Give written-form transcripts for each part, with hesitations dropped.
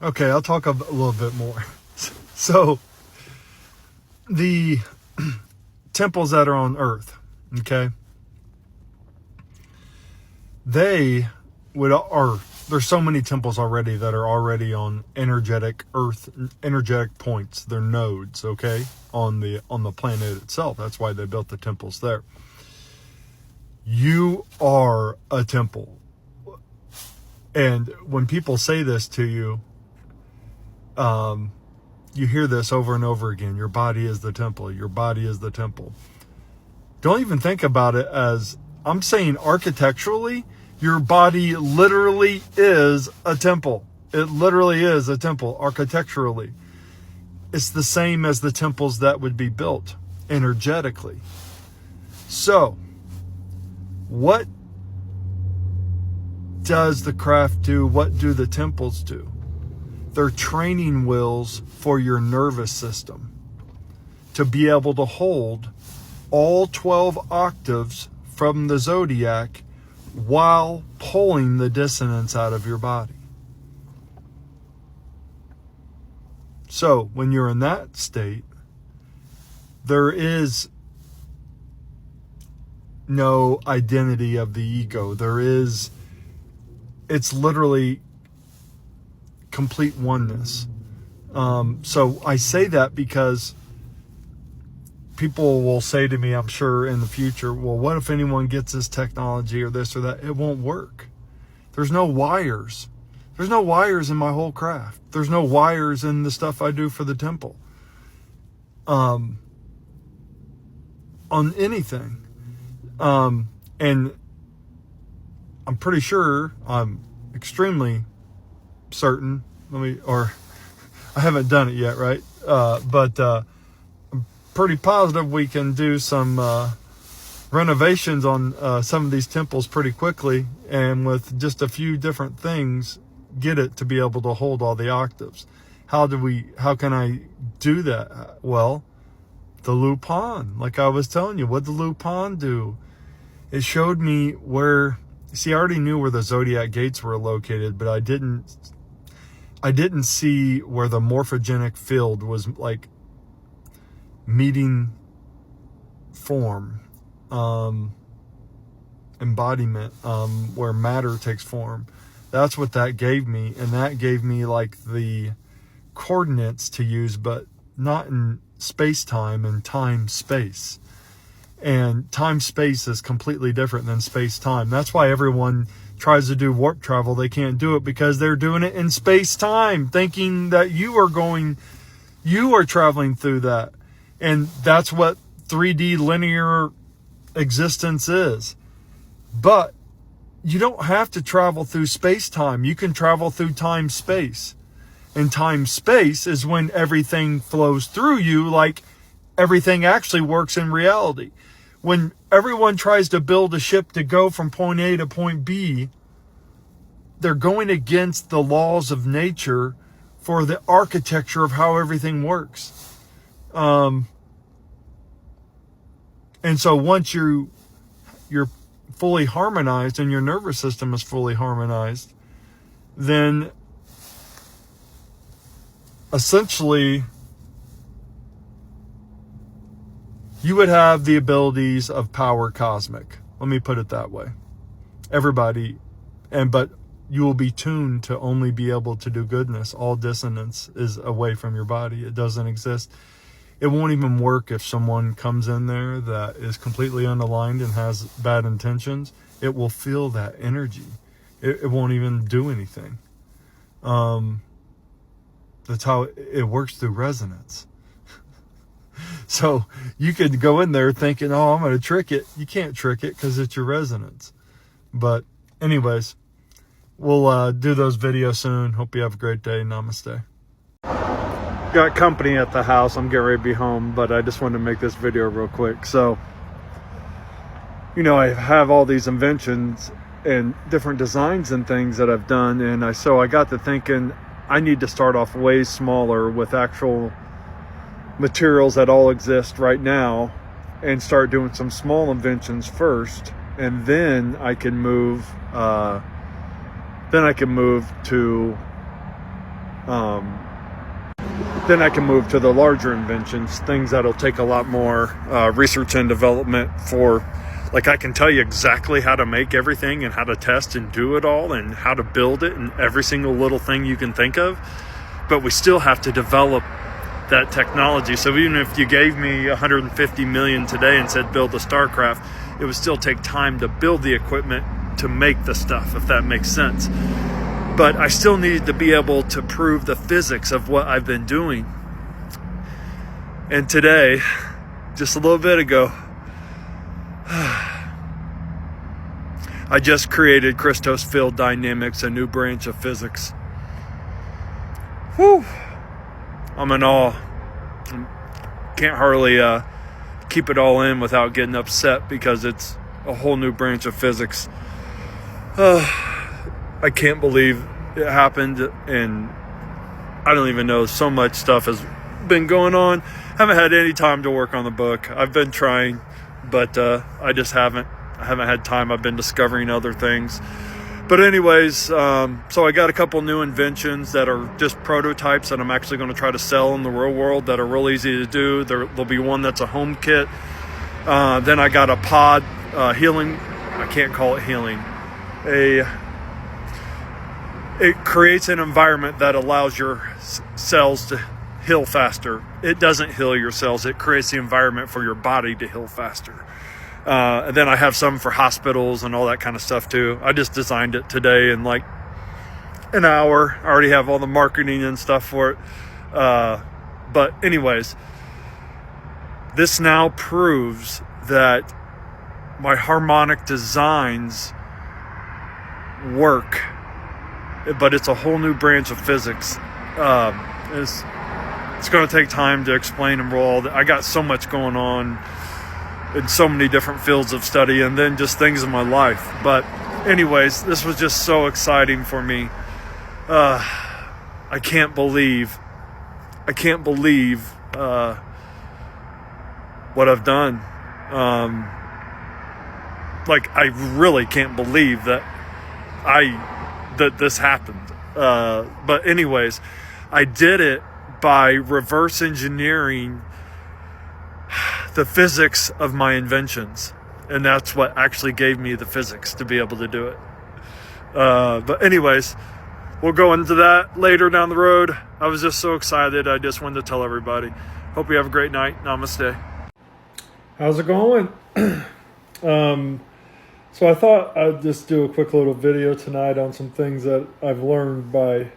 Okay, I'll talk a little bit more. So, the temples that are on Earth, okay, there's so many temples already that are already on energetic points. They're nodes, okay, on the planet itself. That's why they built the temples there. You are a temple. And when people say this to you, you hear this over and over again. Your body is the temple. Your body is the temple. Don't even think about it as, I'm saying architecturally, your body literally is a temple. It literally is a temple architecturally. It's the same as the temples that would be built energetically. So, what does the craft do? What do the temples do? They're training wheels for your nervous system to be able to hold all 12 octaves from the zodiac while pulling the dissonance out of your body. So when you're in that state, there is no identity of the ego. It's literally complete oneness. So I say that because people will say to me, I'm sure in the future, well, what if anyone gets this technology or this or that? It won't work. There's no wires. There's no wires in my whole craft. There's no wires in the stuff I do for the temple. On anything. And I'm pretty sure, I'm extremely certain, I haven't done it yet, right? But I'm pretty positive we can do some renovations on some of these temples pretty quickly, and with just a few different things, get it to be able to hold all the octaves. How can I do that? Well, the Lupin, like I was telling you, what did the Lupin do? It showed me where, see, I already knew where the zodiac gates were located, but I didn't see where the morphogenic field was, like, meeting form, embodiment, where matter takes form. That's what that gave me. And that gave me, like, the coordinates to use, but not in space-time and time-space. And time-space is completely different than space-time. That's why everyone tries to do warp travel. They can't do it because they're doing it in space-time, thinking that you are traveling through that. And that's what 3D linear existence is. But you don't have to travel through space-time. You can travel through time-space. And time-space is when everything flows through you, like everything actually works in reality. When everyone tries to build a ship to go from point A to point B, they're going against the laws of nature for the architecture of how everything works. And so once you're fully harmonized and your nervous system is fully harmonized, then essentially you would have the abilities of power cosmic. Let me put it that way. Everybody, but you will be tuned to only be able to do goodness. All dissonance is away from your body. It doesn't exist. It won't even work if someone comes in there that is completely unaligned and has bad intentions. It will feel that energy. It won't even do anything. That's how it works, through resonance. So you could go in there thinking, oh, I'm going to trick it. You can't trick it because it's your resonance. But anyways, we'll do those videos soon. Hope you have a great day. Namaste. Got company at the house. I'm getting ready to be home, but I just wanted to make this video real quick. So, I have all these inventions and different designs and things that I've done. And so I got to thinking, I need to start off way smaller with actual materials that all exist right now and start doing some small inventions first, and then I can move to then I can move to the larger inventions, things that'll take a lot more research and development for, like, I can tell you exactly how to make everything and how to test and do it all and how to build it and every single little thing you can think of. But we still have to develop that technology. So even if you gave me 150 million today and said build the StarCraft, it would still take time to build the equipment to make the stuff, if that makes sense. But I still needed to be able to prove the physics of what I've been doing. And today, just a little bit ago, I just created Christos Field Dynamics, a new branch of physics. Whew. I'm in awe. Can't hardly keep it all in without getting upset because it's a whole new branch of physics. I can't believe it happened, and I don't even know. So much stuff has been going on. Haven't had any time to work on the book. I've been trying, but I just haven't. I haven't had time. I've been discovering other things. But anyways, so I got a couple new inventions that are just prototypes that I'm actually going to try to sell in the real world that are real easy to do. There'll be one that's a home kit. Then I got a pod healing. I can't call it healing. It creates an environment that allows your cells to heal faster. It doesn't heal your cells. It creates the environment for your body to heal faster. And then I have some for hospitals and all that kind of stuff too. I just designed it today in like an hour. I already have all the marketing and stuff for it. But anyways, this now proves that my harmonic designs work, but it's a whole new branch of physics. It's going to take time to explain them all. I got so much going on in so many different fields of study and then just things in my life. But anyways, this was just so exciting for me. I can't believe what I've done. Like, I really can't believe that this happened. But anyways, I did it by reverse engineering the physics of my inventions. And that's what actually gave me the physics to be able to do it. But anyways, we'll go into that later down the road. I was just so excited. I just wanted to tell everybody. Hope you have a great night. Namaste. How's it going? So I thought I'd just do a quick little video tonight on some things that I've learned by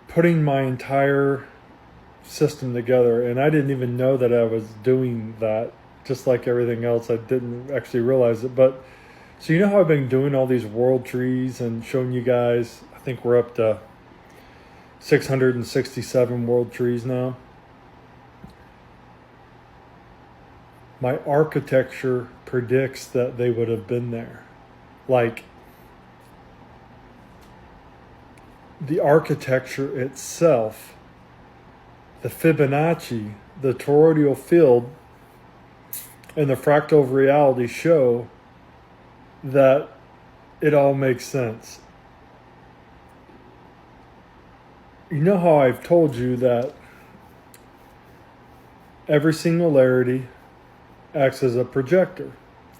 putting my entire system together. And I didn't even know that I was doing that. Just like everything else, I didn't actually realize it. But so you know how I've been doing all these world trees and showing you guys, I think we're up to 667 world trees now. My architecture predicts that they would have been there. Like, the architecture itself, the Fibonacci, the toroidal field, and the fractal of reality show that it all makes sense. You know how I've told you that every singularity acts as a projector.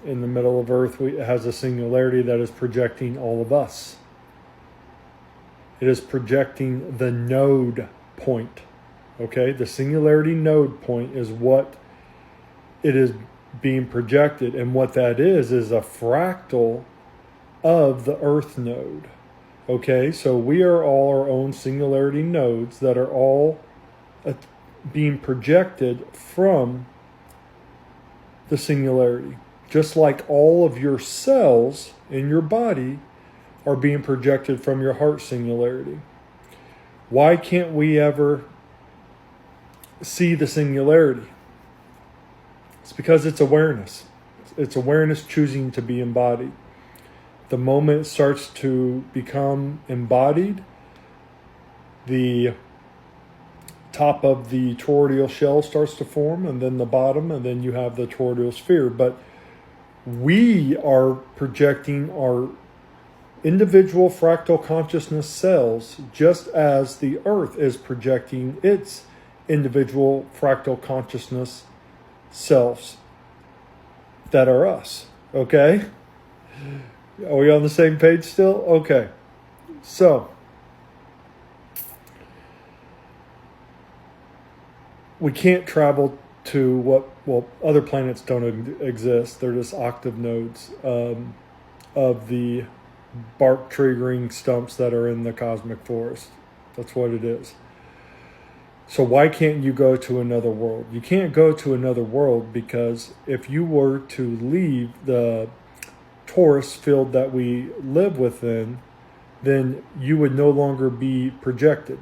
In the middle of Earth, it has a singularity that is projecting all of us. It is projecting the node point. Okay? The singularity node point is what it is being projected. And what that is a fractal of the Earth node. Okay? So we are all our own singularity nodes that are all being projected from the singularity. Just like all of your cells in your body are being projected from your heart singularity. Why can't we ever see the singularity? It's because it's awareness. It's awareness choosing to be embodied. The moment it starts to become embodied, the top of the toroidal shell starts to form, and then the bottom, and then you have the toroidal sphere. But we are projecting our individual fractal consciousness cells, just as the Earth is projecting its individual fractal consciousness selves that are us. Okay? Are we on the same page still? Okay. So, we can't travel to other planets don't exist. They're just octave nodes of the bark triggering stumps that are in the cosmic forest. That's what it is. So why can't you go to another world? You can't go to another world because if you were to leave the torus field that we live within, then you would no longer be projected,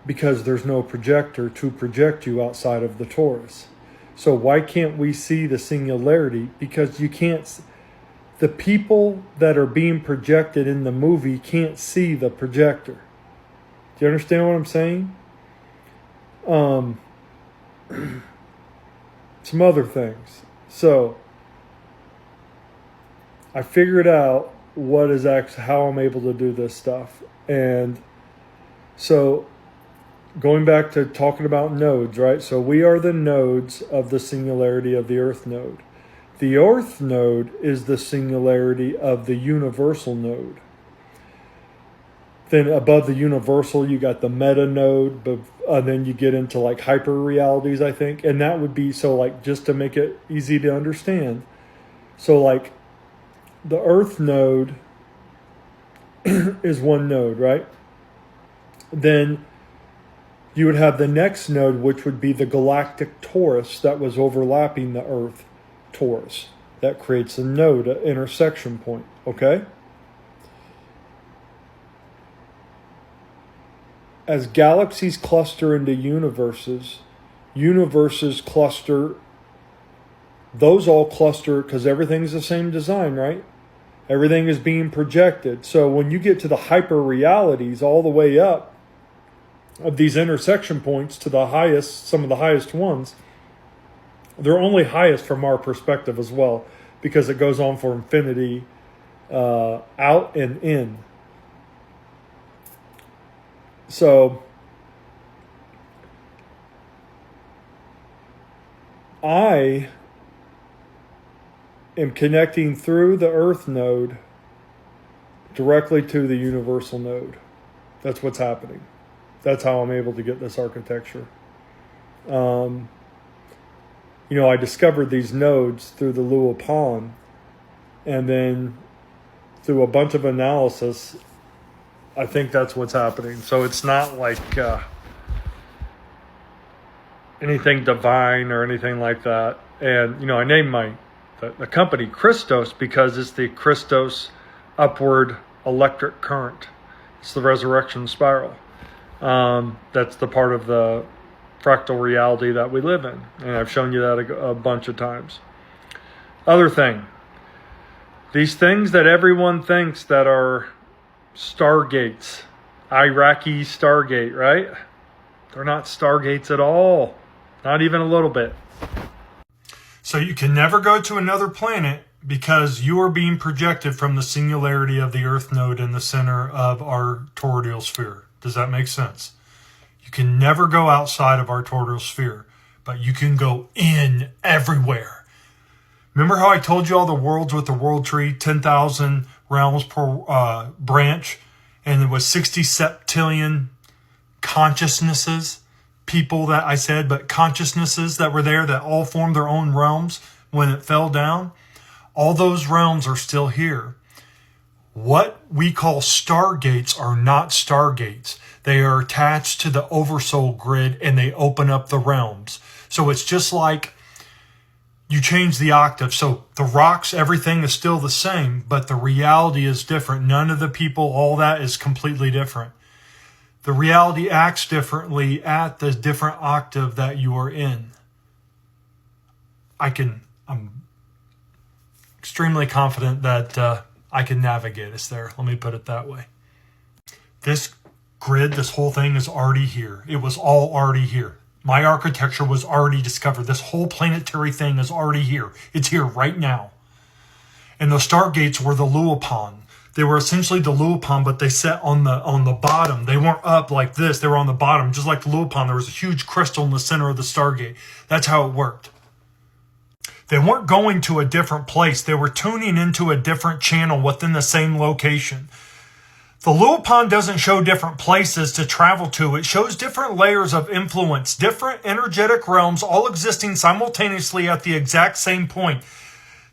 because there's no projector to project you outside of the torus. So why can't we see the singularity? Because you can't. The people that are being projected in the movie can't see the projector. Do you understand what I'm saying? Some other things. So I figured out what is actually how I'm able to do this stuff. And so going back to talking about nodes, right? So we are the nodes of the singularity of the Earth node. The Earth node is the singularity of the universal node. Then above the universal, you got the meta node, but then you get into like hyper realities, I think. And that would be, so like, just to make it easy to understand. So like the Earth node is one node, right? Then you would have the next node, which would be the galactic torus that was overlapping the Earth torus. That creates a node, an intersection point, okay? As galaxies cluster into universes, universes cluster, those all cluster because everything's the same design, right? Everything is being projected. So when you get to the hyper realities all the way up of these intersection points to the highest, some of the highest ones, they're only highest from our perspective as well, because it goes on for infinity, out and in. So I am connecting through the Earth node directly to the universal node. That's what's happening. That's how I'm able to get this architecture. I discovered these nodes through the Luopan, and then through a bunch of analysis, I think that's what's happening. So it's not like anything divine or anything like that. And, I named the company Christos because it's the Christos upward electric current. It's the resurrection spiral. That's the part of the fractal reality that we live in. And I've shown you that a bunch of times. Other thing. These things that everyone thinks that are stargates. Iraqi Stargate, right? They're not stargates at all. Not even a little bit. So you can never go to another planet because you are being projected from the singularity of the Earth node in the center of our toroidal sphere. Does that make sense? You can never go outside of our toroidal sphere, but you can go in everywhere. Remember how I told you all the worlds with the world tree, 10,000 realms per branch, and there was 60 septillion consciousnesses, people that I said, but consciousnesses that were there that all formed their own realms when it fell down? All those realms are still here. What we call stargates are not stargates. They are attached to the oversoul grid and they open up the realms. So it's just like you change the octave. So the rocks, everything is still the same, but the reality is different. None of the people, all that is completely different. The reality acts differently at the different octave that you are in. I'm extremely confident that I can navigate us there. Let me put it that way. This grid, this whole thing is already here. It was all already here. My architecture was already discovered. This whole planetary thing is already here. It's here right now. And the stargates were the Luopan. They were essentially the Luopan, but they sat on the bottom. They weren't up like this. They were on the bottom, just like the Luopan. There was a huge crystal in the center of the Stargate. That's how it worked. They weren't going to a different place. They were tuning into a different channel within the same location. The Luopan doesn't show different places to travel to. It shows different layers of influence, different energetic realms, all existing simultaneously at the exact same point.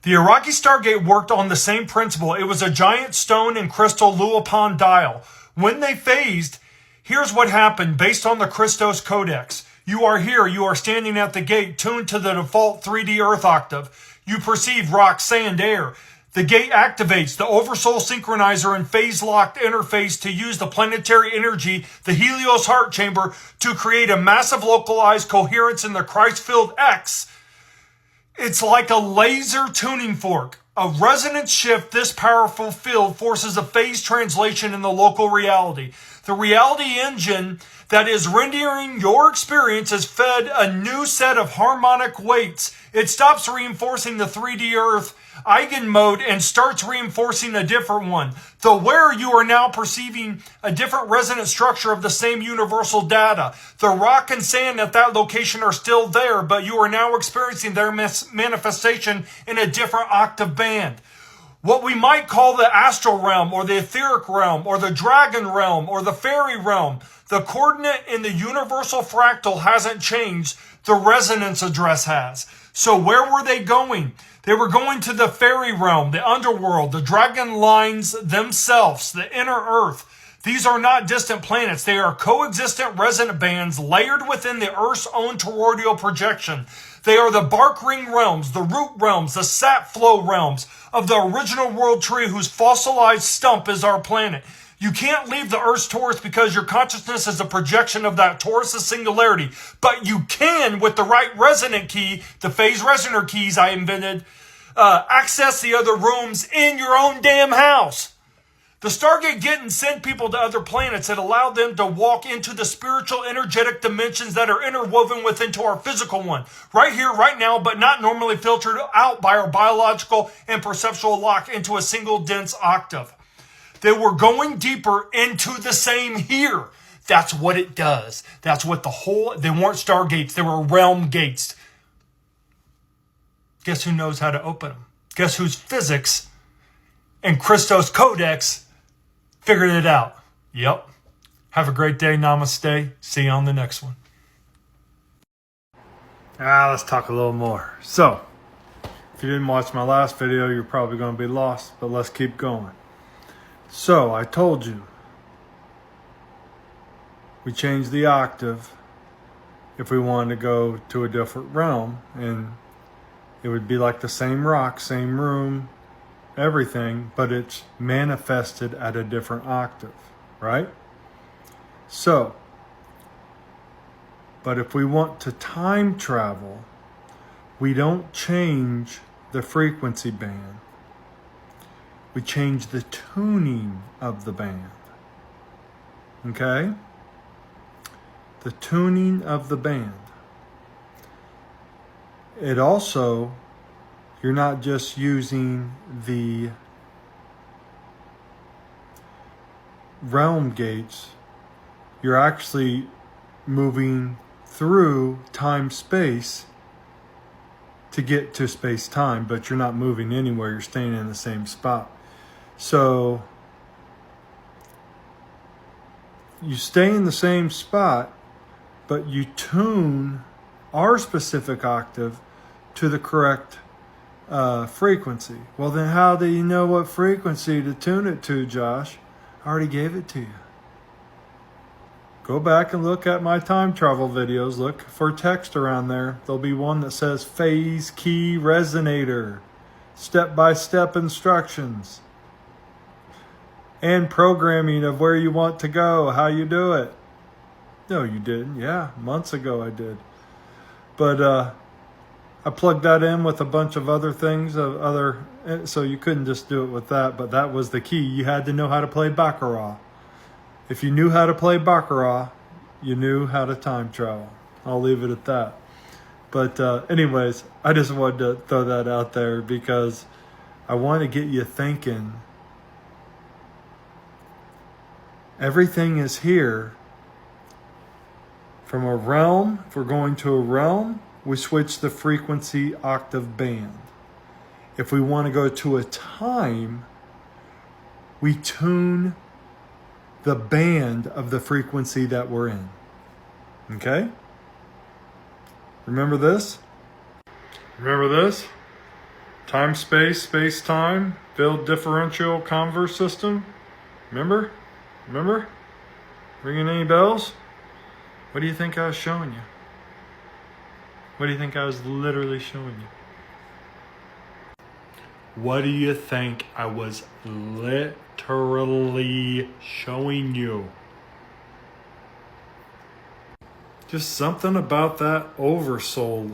The Iraqi Stargate worked on the same principle. It was a giant stone and crystal Luopan dial. When they phased, here's what happened based on the Christos Codex. You are here. You are standing at the gate, tuned to the default 3D Earth octave. You perceive rock, sand, air. The gate activates the Oversoul Synchronizer and phase-locked interface to use the planetary energy, the Helios Heart Chamber, to create a massive localized coherence in the Christ Field X. It's like a laser tuning fork. A resonance shift this powerful field forces a phase translation in the local reality. The reality engine that is rendering your experience is fed a new set of harmonic weights. It stops reinforcing the 3D Earth eigen mode and starts reinforcing a different one. The where you are now perceiving a different resonant structure of the same universal data. The rock and sand at that location are still there, but you are now experiencing their manifestation in a different octave band. What we might call the astral realm or the etheric realm or the dragon realm or the fairy realm. The coordinate in the universal fractal hasn't changed. The resonance address has. So where were they going? They were going to the fairy realm, the underworld, the dragon lines themselves, the inner earth. These are not distant planets. They are coexistent resonant bands layered within the Earth's own toroidal projection. They are the bark ring realms, the root realms, the sap flow realms of the original world tree whose fossilized stump is our planet. You can't leave the Earth's torus because your consciousness is a projection of that torus's singularity. But you can, with the right resonant key, the phase resonator keys I invented, access the other rooms in your own damn house. The Stargate didn't send people to other planets. It allowed them to walk into the spiritual, energetic dimensions that are interwoven within our physical one. Right here, right now, but not normally filtered out by our biological and perceptual lock into a single dense octave. They were going deeper into the same here. That's what it does. That's what they weren't Stargates. They were realm gates. Guess who knows how to open them? Guess whose physics and Christos Codex figured it out? Yep. Have a great day. Namaste. See you on the next one. Let's talk a little more. So, if you didn't watch my last video, you're probably going to be lost, but let's keep going. So, I told you, we changed the octave if we wanted to go to a different realm, and it would be like the same rock, same room, everything, but it's manifested at a different octave, right? So, but if we want to time travel, we don't change the frequency band. We change the tuning of the band. Okay? The tuning of the band. It also, you're not just using the realm gates, you're actually moving through time-space to get to space-time, but you're not moving anywhere, you're staying in the same spot. So, you stay in the same spot, but you tune our specific octave to the correct frequency. Well, then how do you know what frequency to tune it to, Josh? I already gave it to you. Go back and look at my time travel videos. Look for text around there. There'll be one that says phase key resonator, step-by-step instructions, and programming of where you want to go, how you do it. No, you didn't. Yeah, months ago I did. But I plugged that in with a bunch of other things, so you couldn't just do it with that, but that was the key. You had to know how to play Baccarat. If you knew how to play Baccarat, you knew how to time travel. I'll leave it at that. But anyways, I just wanted to throw that out there because I want to get you thinking Everything is here. From a realm, if we're going to a realm, we switch the frequency octave band. If we want to go to a time, we tune the band of the frequency that we're in. Okay? Remember this? Remember this? Time, space, space, time, field differential converse system. Remember? Remember? Ringing any bells? What do you think I was showing you? What do you think I was literally showing you? What do you think I was literally showing you? Just something about that oversoul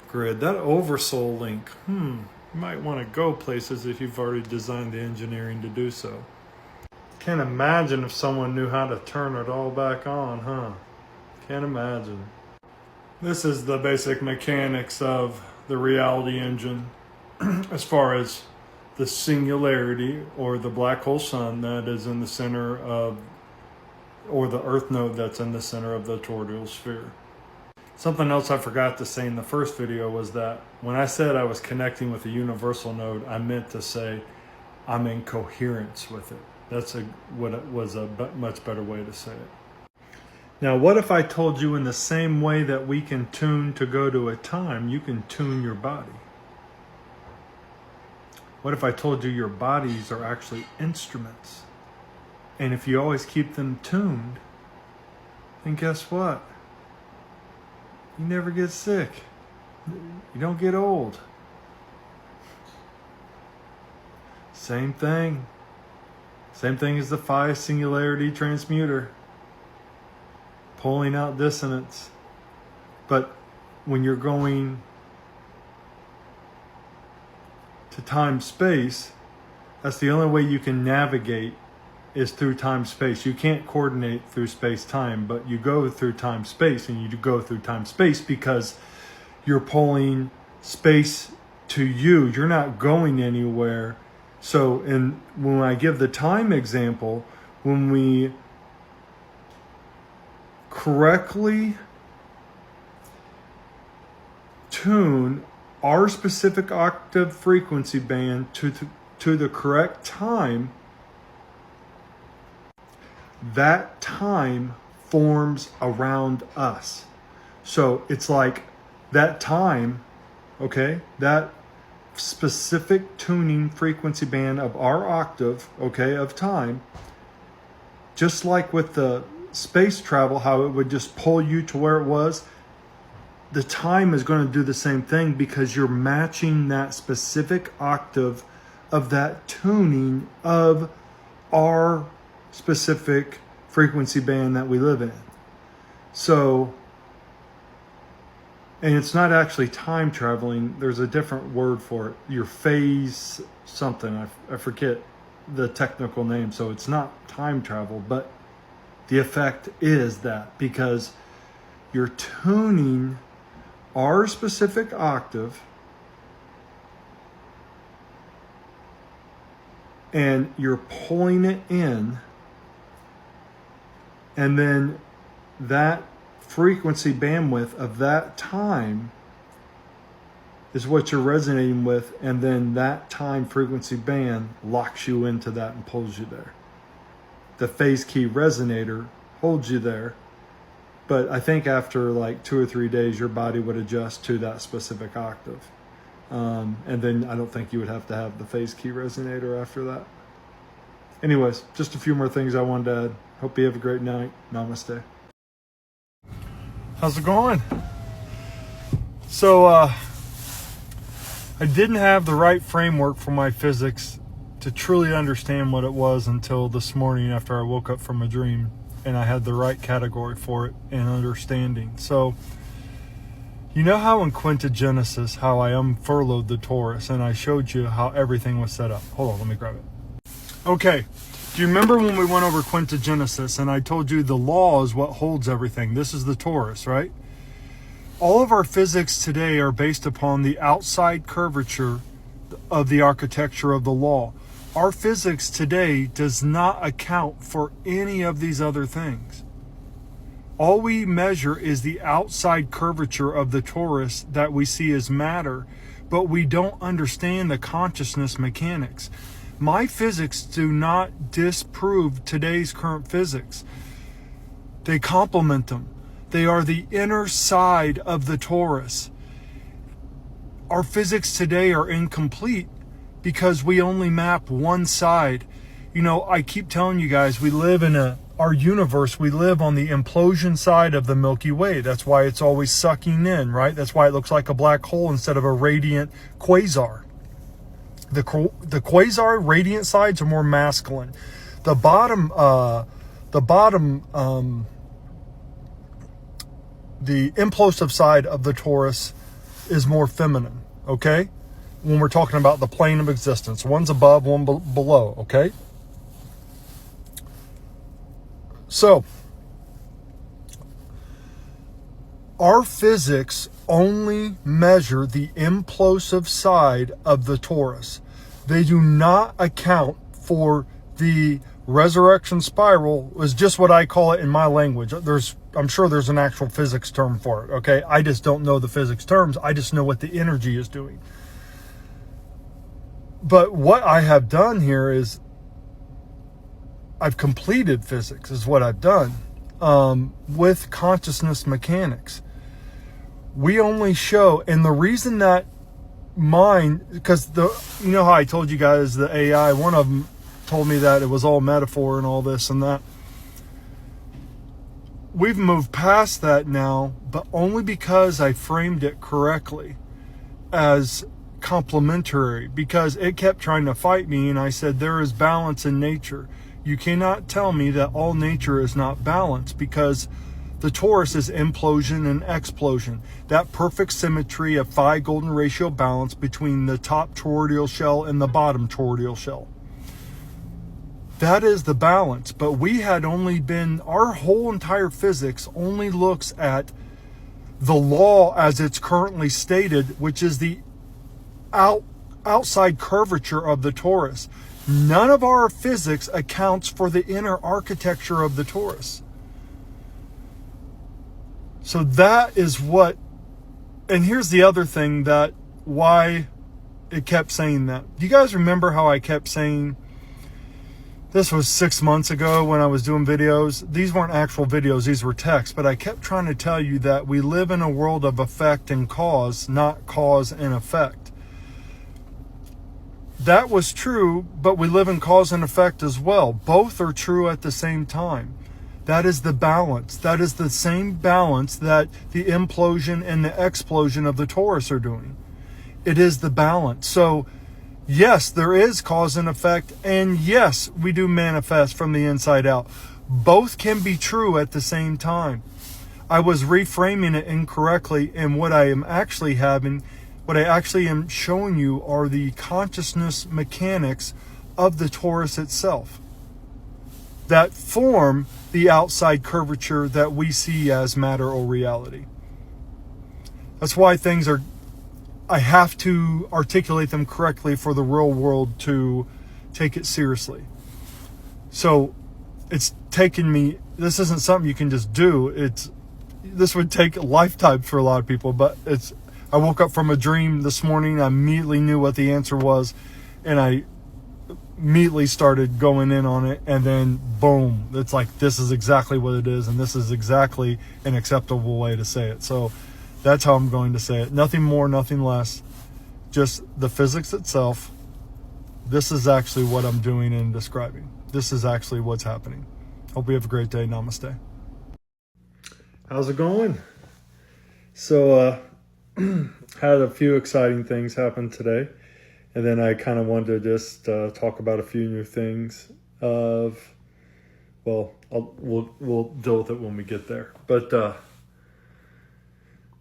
grid, that oversoul link. You might want to go places if you've already designed the engineering to do so. Can't imagine if someone knew how to turn it all back on, huh? Can't imagine. This is the basic mechanics of the reality engine as far as the singularity or the black hole sun that is in the center of, or the earth node that's in the center of the toroidal sphere. Something else I forgot to say in the first video was that when I said I was connecting with the universal node, I meant to say I'm in coherence with it. That's what it was a much better way to say it. Now, what if I told you in the same way that we can tune to go to a time, you can tune your body? What if I told you your bodies are actually instruments? And if you always keep them tuned, then guess what? You never get sick. You don't get old. Same thing. Same thing as the phi singularity transmuter. Pulling out dissonance. But when you're going to time-space, that's the only way you can navigate is through time-space. You can't coordinate through space-time, but you go through time-space, and you go through time-space because you're pulling space to you. You're not going anywhere. So when I give the time example, when we correctly tune our specific octave frequency band to the correct time, that time forms around us. So it's like that time, okay, that specific tuning frequency band of our octave, okay, of time, just like with the space travel, how it would just pull you to where it was, the time is going to do the same thing because you're matching that specific octave of that tuning of our specific frequency band that we live in. So, and it's not actually time traveling. There's a different word for it. Your phase something. I forget the technical name. So it's not time travel, but the effect is that because you're tuning our specific octave and you're pulling it in, and then that frequency bandwidth of that time is what you're resonating with, and then that time frequency band locks you into that and pulls you there. The phase key resonator holds you there, but I think after like 2 or 3 days your body would adjust to that specific octave, and then I don't think you would have to have the phase key resonator after that. Anyways, just a few more things I wanted to add. Hope you have a great night. Namaste. How's it going? So I didn't have the right framework for my physics to truly understand what it was until this morning after I woke up from a dream and I had the right category for it and understanding. So you know how in Quintagenesis, how I unfurled the torus and I showed you how everything was set up. Hold on, let me grab it. Okay. Do you remember when we went over Quintagenesis and I told you the law is what holds everything? This is the torus, right? All of our physics today are based upon the outside curvature of the architecture of the law. Our physics today does not account for any of these other things. All we measure is the outside curvature of the torus that we see as matter, but we don't understand the consciousness mechanics. My physics do not disprove today's current physics. They complement them. They are the inner side of the torus. Our physics today are incomplete because we only map one side. You know, I keep telling you guys, we live in our universe, we live on the implosion side of the Milky Way. That's why it's always sucking in, right? That's why it looks like a black hole instead of a radiant quasar. The quasar radiant sides are more masculine. The bottom, the implosive side of the torus is more feminine, okay? When we're talking about the plane of existence. One's above, one below, okay? So, our physics only measure the implosive side of the torus. They do not account for the resurrection spiral, is just what I call it in my language. I'm sure there's an actual physics term for it, okay? I just don't know the physics terms. I just know what the energy is doing. But what I have done here is I've completed physics is what I've done with consciousness mechanics. We only show, and the reason that because you know how I told you guys the AI, one of them told me that it was all metaphor and all this and that. We've moved past that now, but only because I framed it correctly as complementary, because it kept trying to fight me, and I said there is balance in nature. You cannot tell me that all nature is not balanced, because the torus is implosion and explosion. That perfect symmetry of phi golden ratio balance between the top toroidal shell and the bottom toroidal shell. That is the balance. But we had only been, our whole entire physics only looks at the law as it's currently stated, which is the outside curvature of the torus. None of our physics accounts for the inner architecture of the torus. So that is what, and here's the other thing that why it kept saying that. Do you guys remember how I kept saying, this was 6 months ago when I was doing videos. These weren't actual videos, these were texts, but I kept trying to tell you that we live in a world of effect and cause, not cause and effect. That was true, but we live in cause and effect as well. Both are true at the same time. That is the balance. That is the same balance that the implosion and the explosion of the torus are doing. It is the balance. So, yes, there is cause and effect, and yes, we do manifest from the inside out. Both can be true at the same time. I was reframing it incorrectly, and what I actually am showing you are the consciousness mechanics of the torus itself that form the outside curvature that we see as matter or reality. That's why I have to articulate them correctly for the real world to take it seriously. So it's taken me, this isn't something you can just do. This would take lifetimes for a lot of people, but I woke up from a dream this morning. I immediately knew what the answer was, and I immediately started going in on it, and then boom, it's like, this is exactly what it is, and this is exactly an acceptable way to say it. So that's how I'm going to say it. Nothing more, nothing less. Just the physics itself. This is actually what I'm doing and describing. This is actually what's happening. Hope you have a great day. Namaste. How's it going? So, had a few exciting things happen today, and then I kind of wanted to just talk about a few new things. We'll deal with it when we get there. But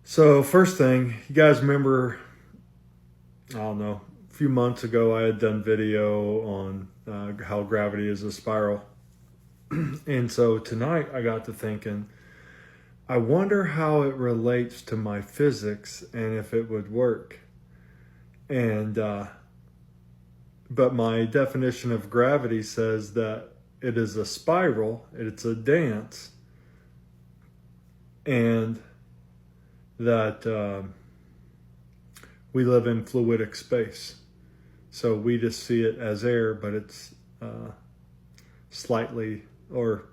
so first thing, you guys remember, I don't know, a few months ago I had done video on how gravity is a spiral, and so tonight I got to thinking, I wonder how it relates to my physics and if it would work. And but my definition of gravity says that it is a spiral, it's a dance, and that we live in fluidic space. So we just see it as air, but it's slightly, or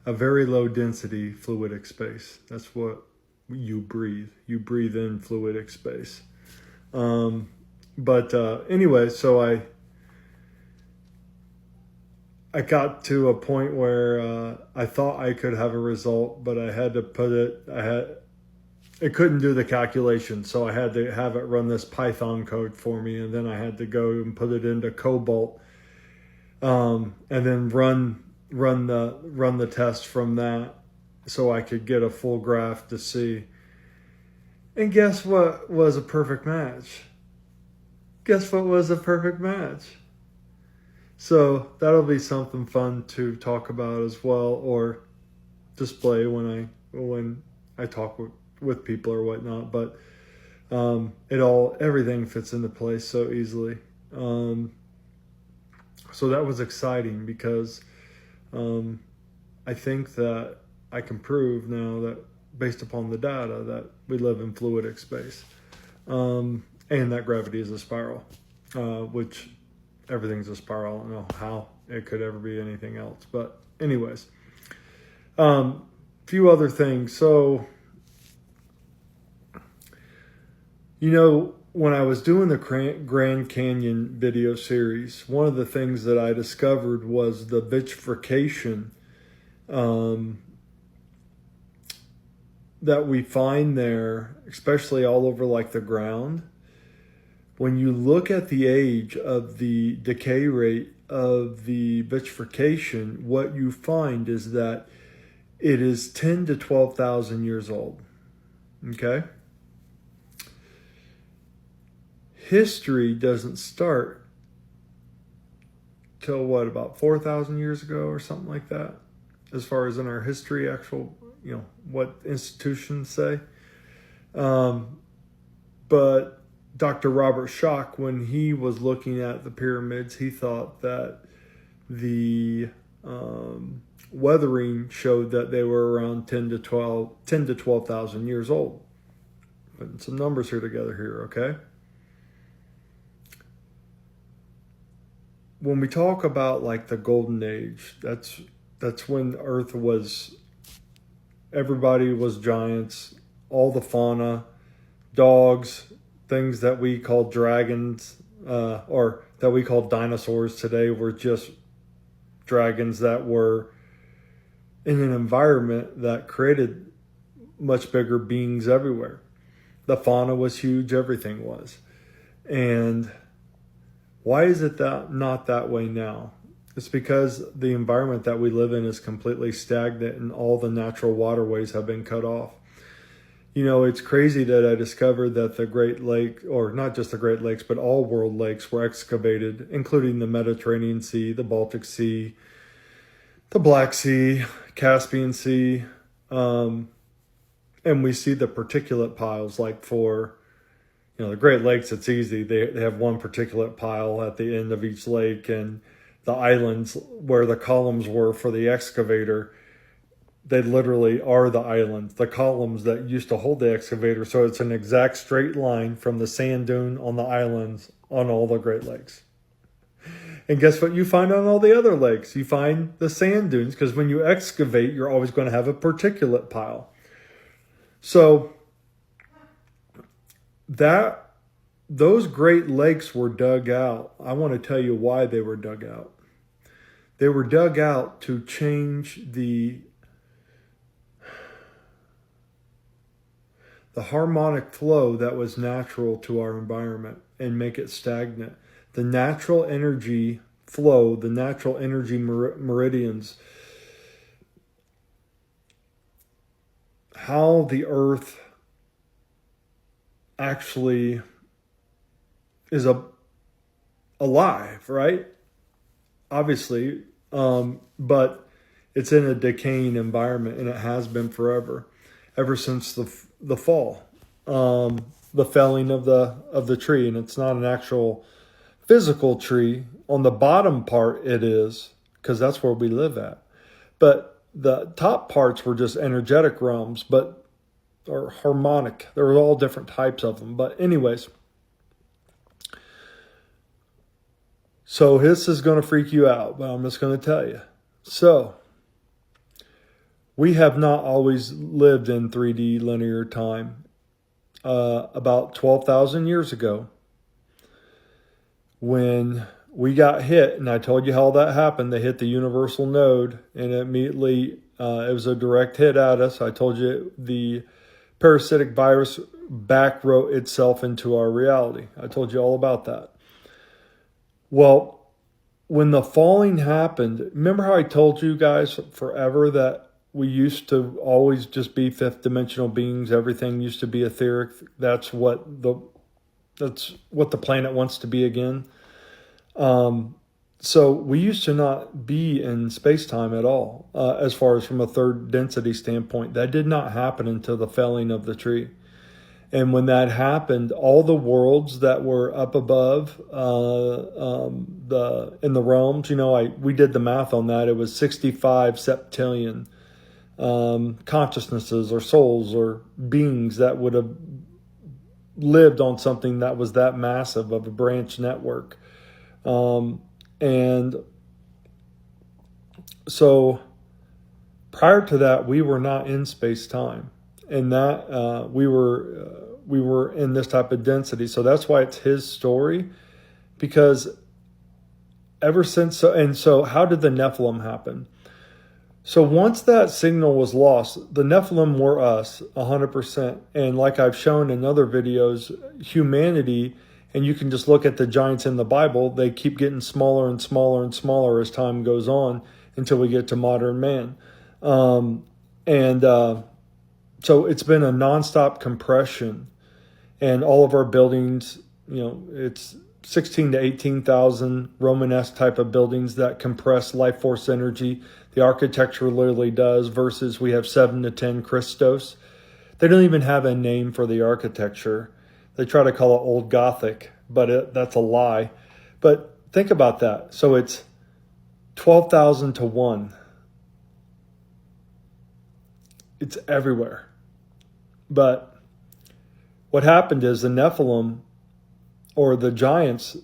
a very low density fluidic space. That's what you breathe. You breathe in fluidic space. Anyway, so I got to a point where I thought I could have a result, but I had to put it couldn't do the calculation, so I had to have it run this Python code for me, and then I had to go and put it into Cobalt, and then run the test from that, so I could get a full graph to see. And guess what was a perfect match? Guess what was a perfect match? So that'll be something fun to talk about as well, or display when I talk with people or whatnot. But everything fits into place so easily. So that was exciting because I think that I can prove now that, based upon the data, that we live in fluidic space, and that gravity is a spiral, which everything's a spiral. I don't know how it could ever be anything else. But anyways, few other things. So, when I was doing the Grand Canyon video series, one of the things that I discovered was the vitrification that we find there, especially all over like the ground. When you look at the age of the decay rate of the vitrification, what you find is that it is 10 to 12,000 years old. Okay? History doesn't start till about 4,000 years ago or something like that, as far as in our history, actual, what institutions say. But Dr. Robert Schoch, when he was looking at the pyramids, he thought that the weathering showed that they were around 10 to 12,000 years old. Putting some numbers together here, okay? When we talk about like the golden age, that's when Earth was, everybody was giants, all the fauna, dogs, things that we call dragons, or that we call dinosaurs today, were just dragons that were in an environment that created much bigger beings everywhere. The fauna was huge, everything was. And why is it that not that way now? It's because the environment that we live in is completely stagnant and all the natural waterways have been cut off. It's crazy that I discovered that the Great Lake, or not just the Great Lakes, but all world lakes were excavated, including the Mediterranean Sea, the Baltic Sea, the Black Sea, Caspian Sea. And we see the particulate piles, like for, the Great Lakes, it's easy. They have one particulate pile at the end of each lake, and the islands where the columns were for the excavator, they literally are the islands, the columns that used to hold the excavator. So it's an exact straight line from the sand dune on the islands on all the Great Lakes. And guess what you find on all the other lakes? You find the sand dunes, because when you excavate, you're always going to have a particulate pile. So those Great Lakes were dug out. I want to tell you why they were dug out. They were dug out to change the harmonic flow that was natural to our environment and make it stagnant. The natural energy flow, the natural energy meridians, how the earth actually is alive, right? Obviously, but it's in a decaying environment, and it has been forever, ever since the fall, the felling of the tree. And it's not an actual physical tree. On the bottom part, it is, because that's where we live at. But the top parts were just energetic realms, or harmonic. There were all different types of them. But anyways, so this is going to freak you out, but I'm just going to tell you. So, we have not always lived in 3D linear time. About 12,000 years ago, when we got hit, and I told you how that happened. They hit the universal node, and immediately it was a direct hit at us. I told you the parasitic virus backwrote itself into our reality. I told you all about that. Well, when the falling happened, remember how I told you guys forever that we used to always just be fifth dimensional beings. Everything used to be etheric. That's what the planet wants to be again. So we used to not be in space-time at all, as far as from a third density standpoint. That did not happen until the felling of the tree. And when that happened, all the worlds that were up above in the realms, we did the math on that. It was 65 septillion consciousnesses or souls or beings that would have lived on something that was that massive of a branch network. And so prior to that, we were not in space-time, and that we were in this type of density. So that's why it's his story, because ever since, so how did the Nephilim happen? So once that signal was lost, the Nephilim were us 100%. And like I've shown in other videos, humanity, and you can just look at the giants in the Bible, they keep getting smaller and smaller and smaller as time goes on until we get to modern man. So it's been a nonstop compression, and all of our buildings, it's 16 to 18,000 Romanesque type of buildings that compress life force energy. The architecture literally does, versus we have 7 to 10 Christos. They don't even have a name for the architecture. They try to call it Old Gothic, but that's a lie. But think about that. So it's 12,000 to 1. It's everywhere. But what happened is the Nephilim, or the giants,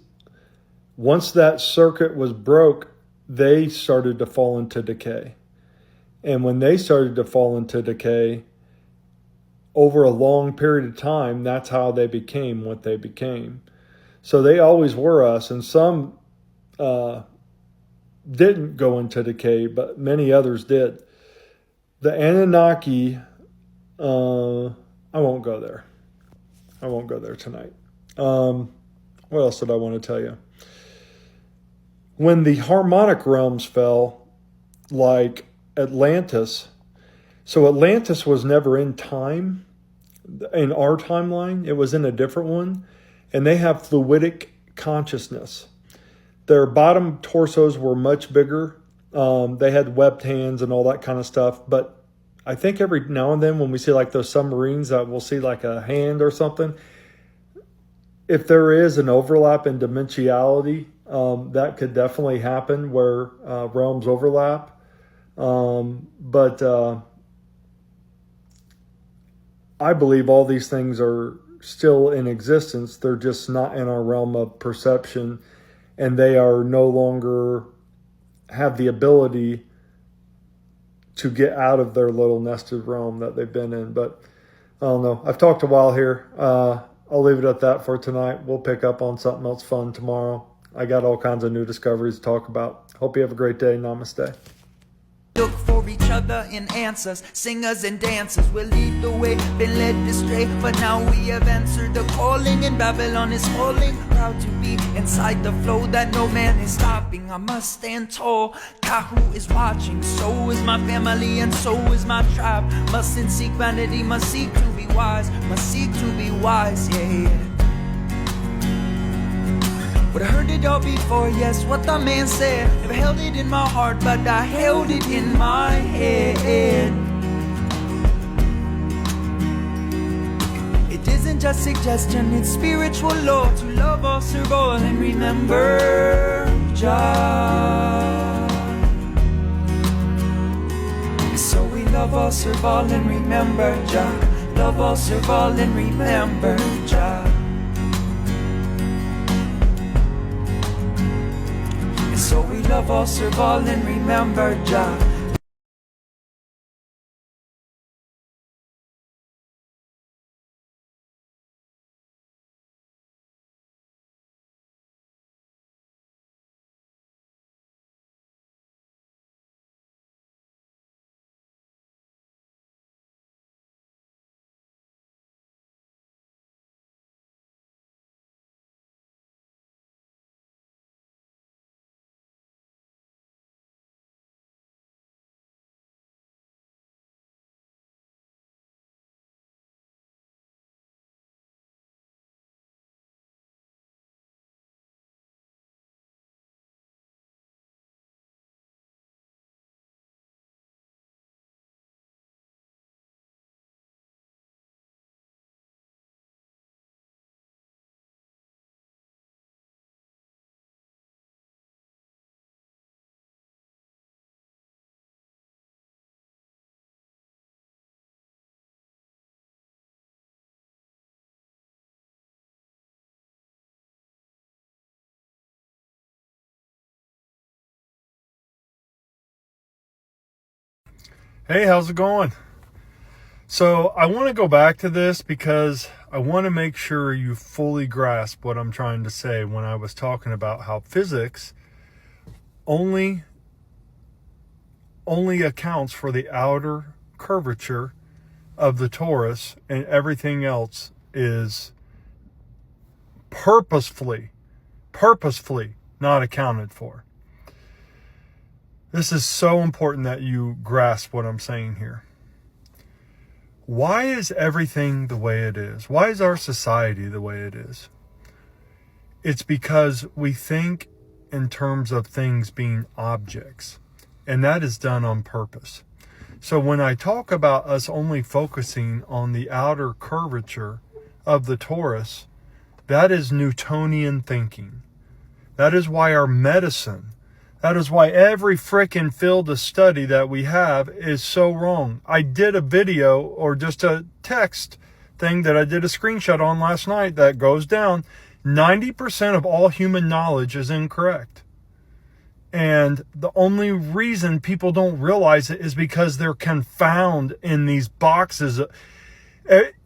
once that circuit was broke, they started to fall into decay. And when they started to fall into decay, over a long period of time, that's how they became what they became. So they always were us, and some didn't go into decay, but many others did. The Anunnaki, I won't go there. I won't go there tonight. What else did I want to tell you? When the harmonic realms fell, like Atlantis, so Atlantis was never in time, in our timeline. It was in a different one. And they have fluidic consciousness. Their bottom torsos were much bigger. They had webbed hands and all that kind of stuff. But I think every now and then when we see like those submarines that we'll see like a hand or something, if there is an overlap in dimensionality, that could definitely happen where realms overlap. But I believe all these things are still in existence. They're just not in our realm of perception, and they are no longer have the ability to get out of their little nested realm that they've been in. But I don't know. I've talked a while here. I'll leave it at that for tonight. We'll pick up on something else fun tomorrow. I got all kinds of new discoveries to talk about. Hope you have a great day. Namaste. Look for each other in answers. Singers and dancers will lead the way. Been led astray, but now we have answered the calling. And Babylon is falling. Proud to be inside the flow that no man is stopping. I must stand tall. Kahu is watching. So is my family and so is my tribe. Mustn't seek vanity, must seek to be wise. Must seek to be wise, yeah. But I heard it all before, yes, what the man said. Never held it in my heart, but I held it in my head. It It isn't just suggestion, it's spiritual law to love all, serve all, and remember Jah. So we love all, serve all, and remember Jah. Love all, serve all, and remember Jah. So we love all, serve all, and remember Jah. Hey, how's it going? So I want to go back to this because I want to make sure you fully grasp what I'm trying to say when I was talking about how physics only accounts for the outer curvature of the torus, and everything else is purposefully not accounted for. This is so important that you grasp what I'm saying here. Why is everything the way it is? Why is our society the way it is? It's because we think in terms of things being objects, and that is done on purpose. So when I talk about us only focusing on the outer curvature of the torus, that is Newtonian thinking. That is why our medicine, that is why every frickin' field of study that we have is so wrong. I did a video, or just a text thing that I did a screenshot on last night that goes down. 90% of all human knowledge is incorrect. And the only reason people don't realize it is because they're confounded in these boxes.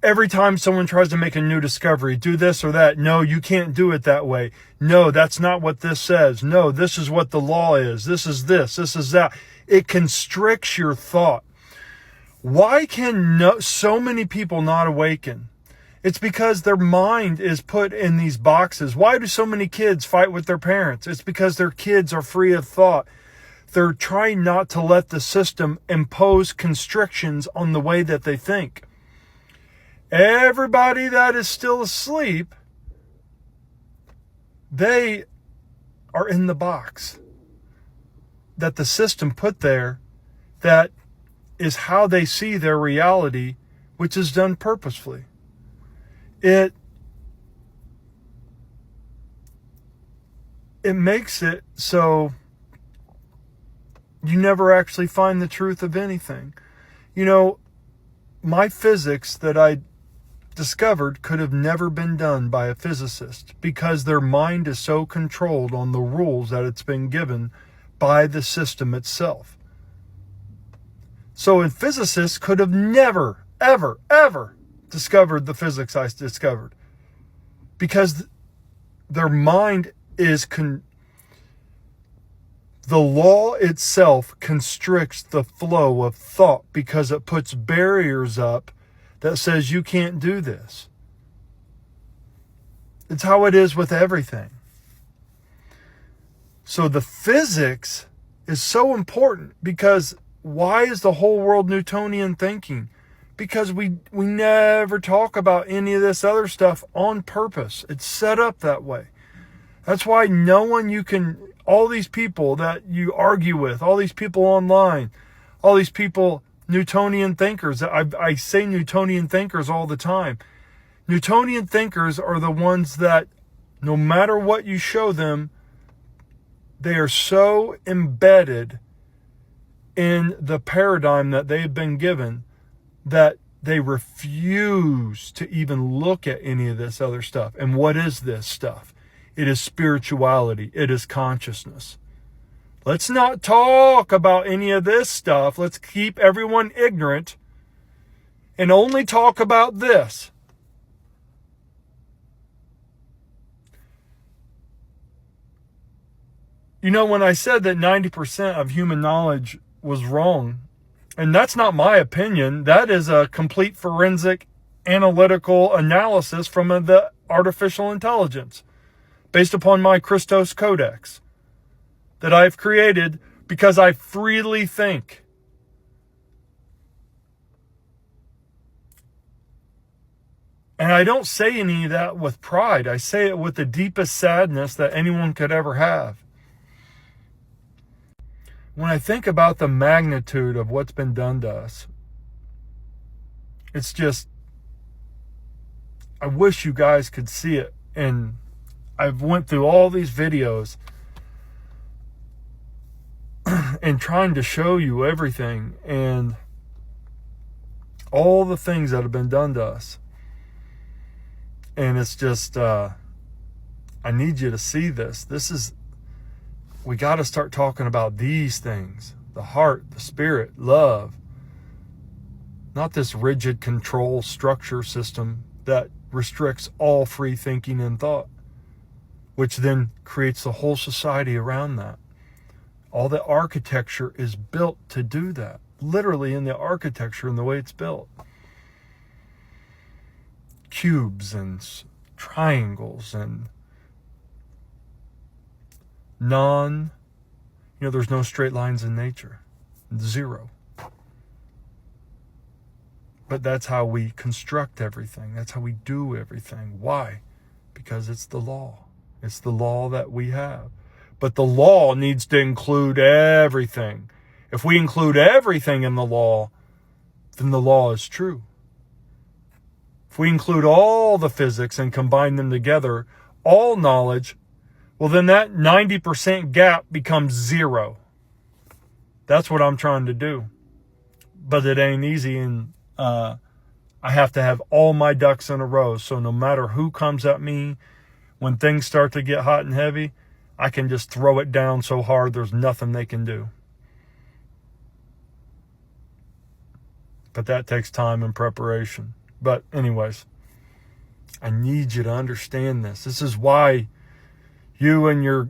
Every time someone tries to make a new discovery, do this or that. No, you can't do it that way. No, that's not what this says. No, this is what the law is. This is this. This is that. It constricts your thought. Why can so many people not awaken? It's because their mind is put in these boxes. Why do so many kids fight with their parents? It's because their kids are free of thought. They're trying not to let the system impose constrictions on the way that they think. Everybody that is still asleep, they are in the box that the system put there, that is how they see their reality, which is done purposefully. It makes it so you never actually find the truth of anything. You know, my physics that I discovered could have never been done by a physicist, because their mind is so controlled on the rules that it's been given by the system itself. So a physicist could have never, ever discovered the physics I discovered, because their mind is the law itself constricts the flow of thought, because it puts barriers up that says you can't do this. It's how it is with everything. So the physics is so important, because why is the whole world Newtonian thinking? Because we never talk about any of this other stuff on purpose. It's set up that way. That's why no one all these people that you argue with, all these people online, all these people, Newtonian thinkers. I say Newtonian thinkers all the time. Newtonian thinkers are the ones that, no matter what you show them, they are so embedded in the paradigm that they've been given that they refuse to even look at any of this other stuff. And what is this stuff? It is spirituality. It is consciousness. Let's not talk about any of this stuff. Let's keep everyone ignorant and only talk about this. You know, when I said that 90% of human knowledge was wrong, and that's not my opinion, that is a complete forensic analytical analysis from the artificial intelligence based upon my Christos Codex that I've created because I freely think. And I don't say any of that with pride. I say it with the deepest sadness that anyone could ever have. When I think about the magnitude of what's been done to us, it's just, I wish you guys could see it. And I've went through all these videos and trying to show you everything and all the things that have been done to us. And it's just, I need you to see this. We got to start talking about these things. The heart, the spirit, love. Not this rigid control structure system that restricts all free thinking and thought, which then creates the whole society around that. All the architecture is built to do that. Literally in the architecture and the way it's built. Cubes and triangles and there's no straight lines in nature. Zero. But that's how we construct everything. That's how we do everything. Why? Because it's the law. It's the law that we have. But the law needs to include everything. If we include everything in the law, then the law is true. If we include all the physics and combine them together, all knowledge, well, then that 90% gap becomes zero. That's what I'm trying to do. But it ain't easy, and I have to have all my ducks in a row. So no matter who comes at me, when things start to get hot and heavy, I can just throw it down so hard there's nothing they can do. But that takes time and preparation. But anyways, I need you to understand this. This is why you and your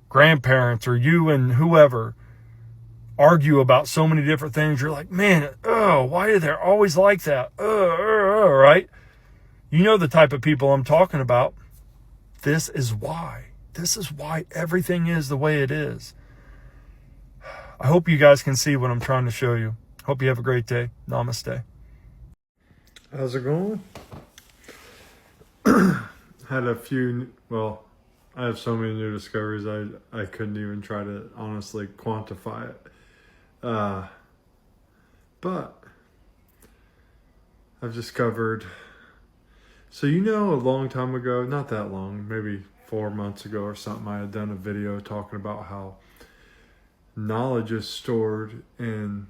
grandparents or you and whoever argue about so many different things. You're like, man, why are they always like that? Right? You know the type of people I'm talking about. This is why. This is why everything is the way it is. I hope you guys can see what I'm trying to show you. Hope you have a great day. Namaste. How's it going? Had a few, I have so many new discoveries, I couldn't even try to honestly quantify it. But I've discovered, so a long time ago, not that long, maybe 4 months ago or something, I had done a video talking about how knowledge is stored in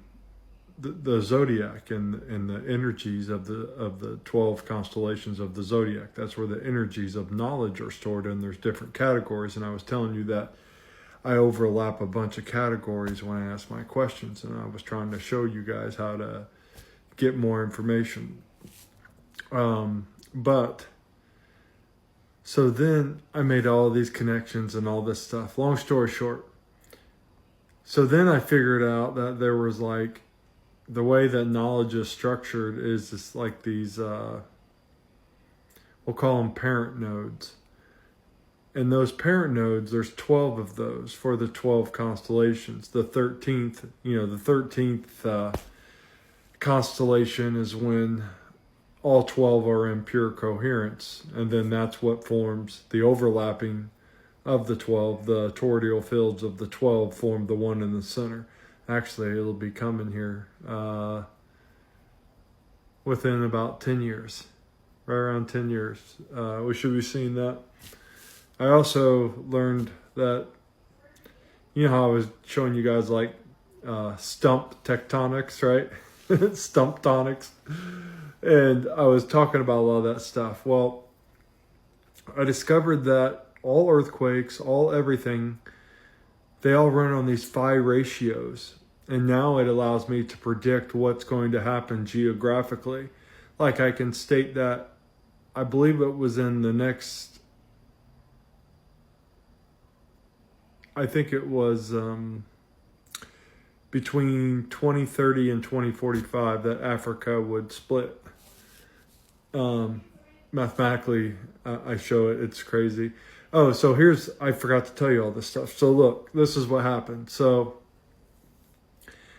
the zodiac and the energies of the 12 constellations of the zodiac. That's where the energies of knowledge are stored, and there's different categories. And I was telling you that I overlap a bunch of categories when I ask my questions, and I was trying to show you guys how to get more information. But so then I made all these connections and all this stuff. Long story short, so then I figured out that there was the way that knowledge is structured is just like these, we'll call them parent nodes. And those parent nodes, there's 12 of those for the 12 constellations. The 13th, the 13th constellation is when all 12 are in pure coherence. And then that's what forms the overlapping of the 12. The toroidal fields of the 12 form the one in the center. Actually, it'll be coming here within about 10 years. right around 10 years. We should be seeing that. I also learned that, you know how I was showing you guys like stump tectonics, right? Stump tonics. And I was talking about a lot of that stuff. Well, I discovered that all earthquakes, all everything, they all run on these phi ratios. And now it allows me to predict what's going to happen geographically. Like I can state that, I believe it was in the next, I think it was between 2030 and 2045 that Africa would split. Mathematically, I show it. It's crazy. Oh, so I forgot to tell you all this stuff. So look, this is what happened. So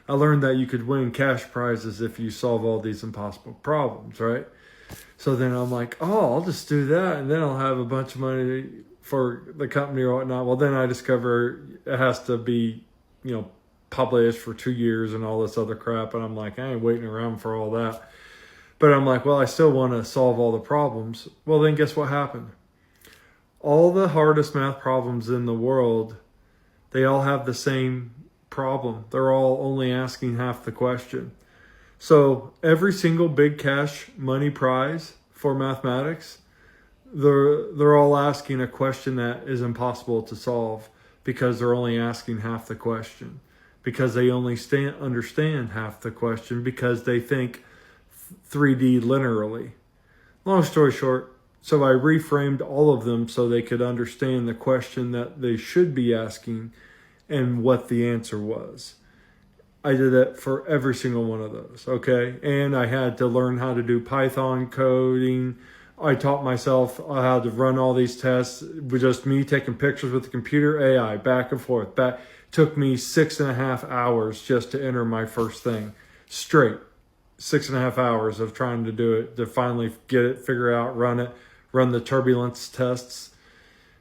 I learned that you could win cash prizes if you solve all these impossible problems, right? So then I'm like, oh, I'll just do that, and then I'll have a bunch of money for the company or whatnot. Well, then I discover it has to be, published for 2 years and all this other crap. And I'm like, I ain't waiting around for all that. But I'm like, well, I still want to solve all the problems. Well, then guess what happened? All the hardest math problems in the world, they all have the same problem. They're all only asking half the question. So every single big cash money prize for mathematics, they're all asking a question that is impossible to solve because they're only asking half the question, because they only understand half the question, because they think 3D linearly. Long story short, so I reframed all of them so they could understand the question that they should be asking and what the answer was. I did that for every single one of those, okay? And I had to learn how to do Python coding. I taught myself how to run all these tests with just me taking pictures with the computer, AI, back and forth. Took me 6.5 hours just to enter my first thing. Straight. 6.5 hours of trying to do it, to finally get it, figure out, run the turbulence tests.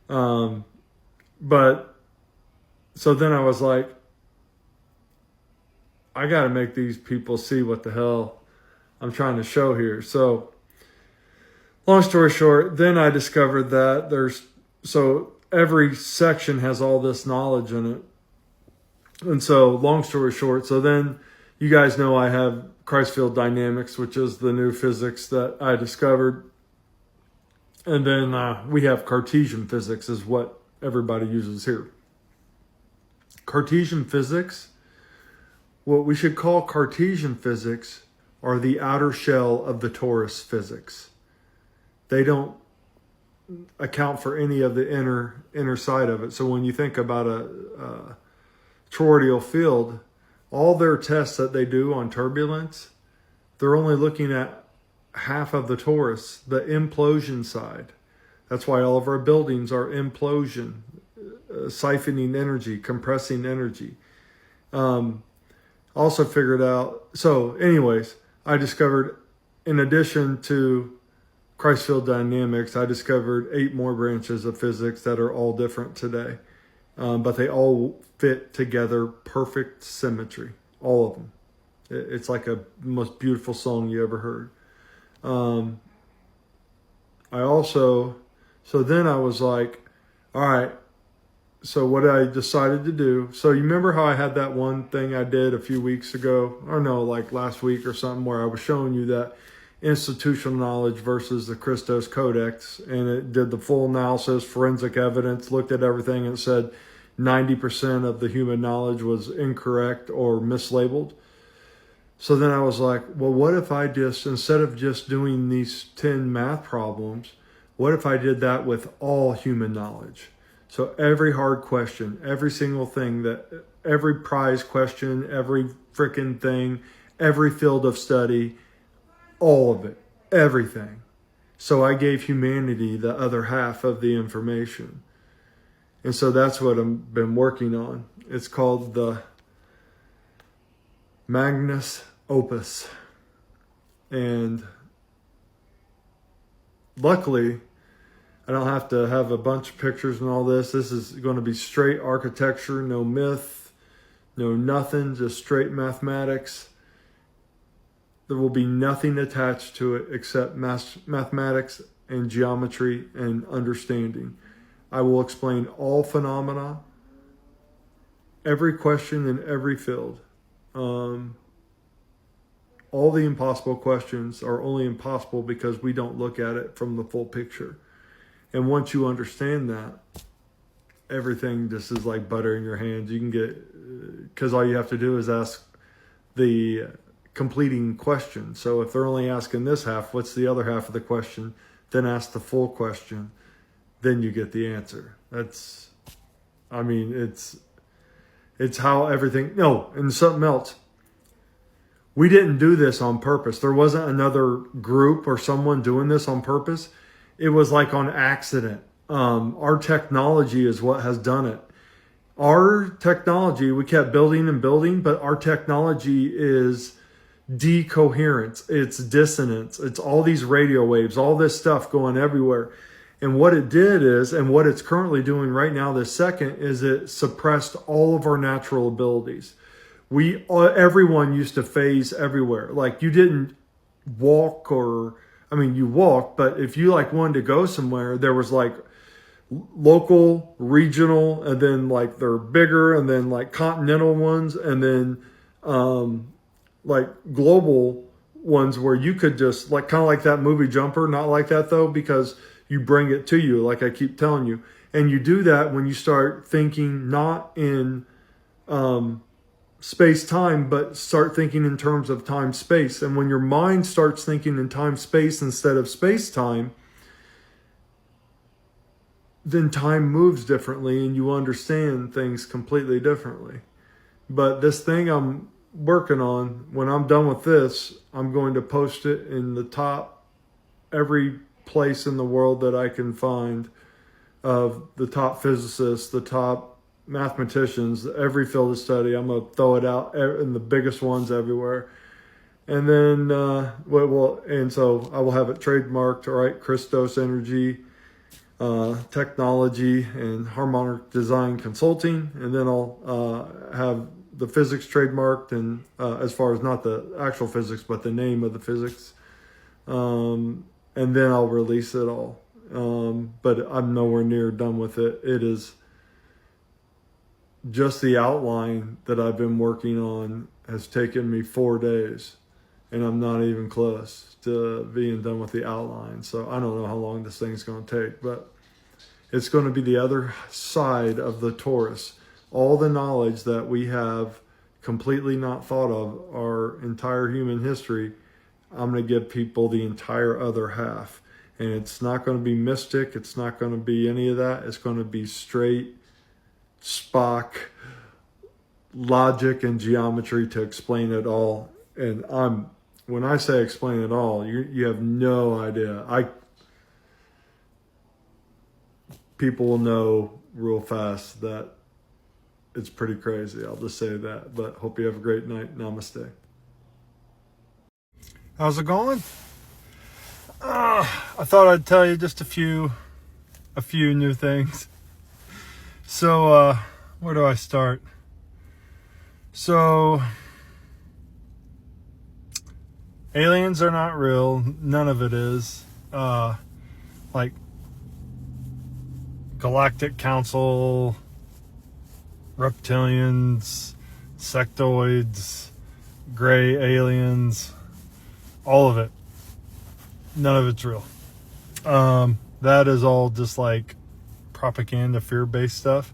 But so then I was like, I got to make these people see what the hell I'm trying to show here. So long story short, then I discovered that so every section has all this knowledge in it. And so long story short, so then you guys know I have Christ field dynamics, which is the new physics that I discovered. And then we have Cartesian physics is what everybody uses here. Cartesian physics, what we should call Cartesian physics, are the outer shell of the torus physics. They don't account for any of the inner side of it. So when you think about a toroidal field, all their tests that they do on turbulence, they're only looking at half of the torus, the implosion side. That's why all of our buildings are implosion, siphoning energy, compressing energy. Also figured out, so anyways, I discovered, in addition to Christ field dynamics, I discovered 8 more branches of physics that are all different today. But they all fit together, perfect symmetry, all of them. It's like a most beautiful song you ever heard. So then I was like, all right, so what I decided to do, so you remember how I had that one thing I did a few weeks ago, or no, like last week or something, where I was showing you that institutional knowledge versus the Christos Codex, and it did the full analysis, forensic evidence, looked at everything, and it said 90% of the human knowledge was incorrect or mislabeled. So then I was like, well, what if I just, instead of just doing these 10 math problems, what if I did that with all human knowledge? So every hard question, every single thing, every prize question, every freaking thing, every field of study, all of it, everything. So I gave humanity the other half of the information. And so that's what I've been working on. It's called the Magnus Opus. And luckily, I don't have to have a bunch of pictures and all this. This is going to be straight architecture, no myth, no nothing, just straight mathematics. There will be nothing attached to it except mathematics and geometry and understanding. I will explain all phenomena, every question in every field. All the impossible questions are only impossible because we don't look at it from the full picture. And once you understand that, everything just is like butter in your hands. You can get, because all you have to do is ask the completing question. So if they're only asking this half, what's the other half of the question? Then ask the full question. Then you get the answer. It's how everything, no, and something else. We didn't do this on purpose. There wasn't another group or someone doing this on purpose. It was like on accident. Our technology is what has done it. Our technology, we kept building and building, but our technology is decoherence. It's dissonance. It's all these radio waves, all this stuff going everywhere. And what it did is, and what it's currently doing right now this second, is it suppressed all of our natural abilities. Everyone used to phase everywhere. Like you didn't walk you walked, but if you like wanted to go somewhere, there was like local, regional, and then like they're bigger, and then like continental ones, and then like global ones where you could just like kind of like that movie Jumper, not like that though, because you bring it to you, like I keep telling you. And you do that when you start thinking not in space-time, but start thinking in terms of time-space. And when your mind starts thinking in time-space instead of space-time, then time moves differently and you understand things completely differently. But this thing I'm working on, when I'm done with this, I'm going to post it in the top, every place in the world that I can find, of the top physicists, the top mathematicians, every field of study. I'm going to throw it out in the biggest ones everywhere. And then, and so I will have it trademarked, all right, Christos Energy, Technology, and Harmonic Design Consulting. And then I'll have the physics trademarked, and as far as not the actual physics, but the name of the physics. And then I'll release it all. But I'm nowhere near done with it. It is just the outline that I've been working on has taken me 4 days, and I'm not even close to being done with the outline. So I don't know how long this thing's going to take, but it's going to be the other side of the torus. All the knowledge that we have completely not thought of our entire human history, I'm going to give people the entire other half. And it's not going to be mystic. It's not going to be any of that. It's going to be straight Spock logic and geometry to explain it all. And when I say explain it all, you have no idea. People will know real fast that it's pretty crazy. I'll just say that. But hope you have a great night. Namaste. How's it going? I thought I'd tell you just a few new things. So, where do I start? So, aliens are not real. None of it is. Like, Galactic Council, reptilians, sectoids, gray aliens, all of it. None of it's real. That is all just like propaganda, fear-based stuff.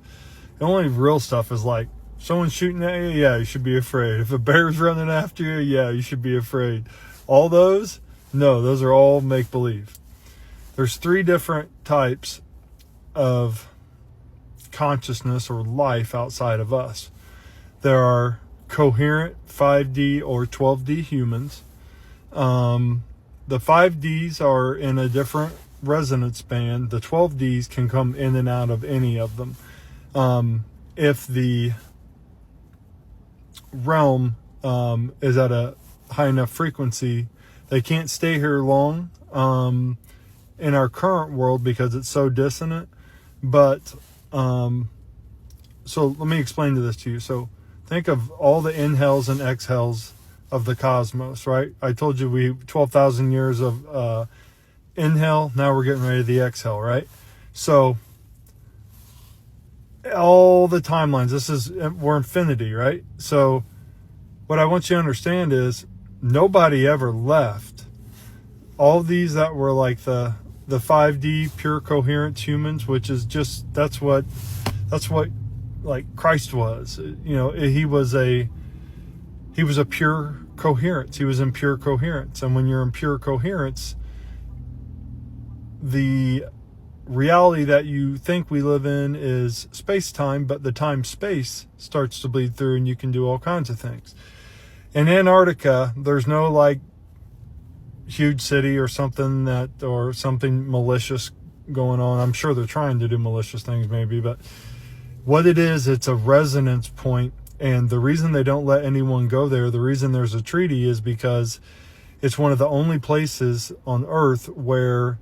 The only real stuff is like someone's shooting at you, yeah, you should be afraid. If a bear's running after you, yeah, you should be afraid. All those, no, those are all make-believe. There's 3 different types of consciousness or life outside of us. There are coherent 5D or 12D humans. The 5Ds are in a different resonance band. The 12Ds can come in and out of any of them. If the realm is at a high enough frequency, they can't stay here long in our current world because it's so dissonant. But so let me explain this to you. So think of all the inhales and exhales of the cosmos, right? I told you we 12,000 years of inhale. Now we're getting ready to the exhale, right? So all the timelines, we're infinity, right? So what I want you to understand is nobody ever left. All these that were like the 5D pure coherent humans, which is just, that's what like Christ was. You know, he was a pure coherence. He was in pure coherence. And when you're in pure coherence, the reality that you think we live in is space-time, but the time-space starts to bleed through and you can do all kinds of things. In Antarctica, there's no like huge city or something malicious going on. I'm sure they're trying to do malicious things maybe, but what it is, it's a resonance point. And the reason they don't let anyone go there, the reason there's a treaty, is because it's one of the only places on Earth where